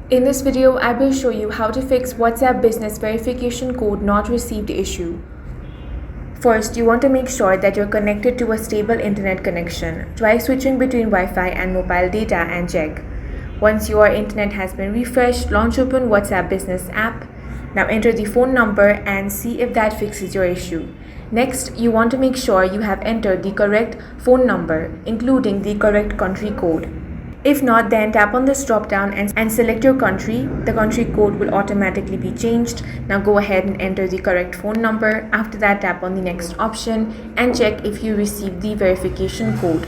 In this video, I will show you how to fix WhatsApp Business Verification Code Not Received issue. First, you want to make sure that you're connected to a stable internet connection. Try switching between Wi-Fi and mobile data and check. Once your internet has been refreshed, launch open WhatsApp Business app. Now enter the phone number and see if that fixes your issue. Next, you want to make sure you have entered the correct phone number, including the correct country code. If not, then tap on this drop down and select your country. The country code will automatically be changed. Now go ahead and enter the correct phone number. After that, tap on the next option and check if you received the verification code.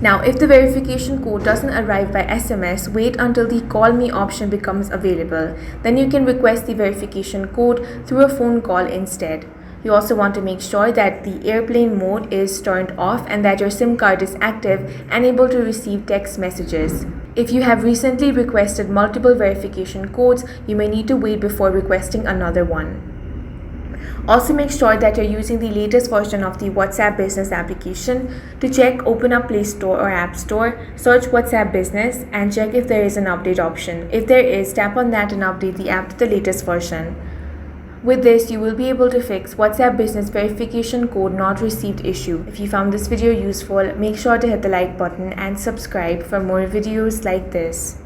Now, if the verification code doesn't arrive by SMS, wait until the Call Me option becomes available. Then you can request the verification code through a phone call instead. You also want to make sure that the airplane mode is turned off and that your SIM card is active and able to receive text messages. If you have recently requested multiple verification codes, you may need to wait before requesting another one. Also, make sure that you're using the latest version of the WhatsApp Business application. To check, open up Play Store or App Store, search WhatsApp Business and check if there is an update option. If there is, tap on that and update the app to the latest version. With this, you will be able to fix WhatsApp Business Verification Code Not Received issue. If you found this video useful, make sure to hit the like button and subscribe for more videos like this.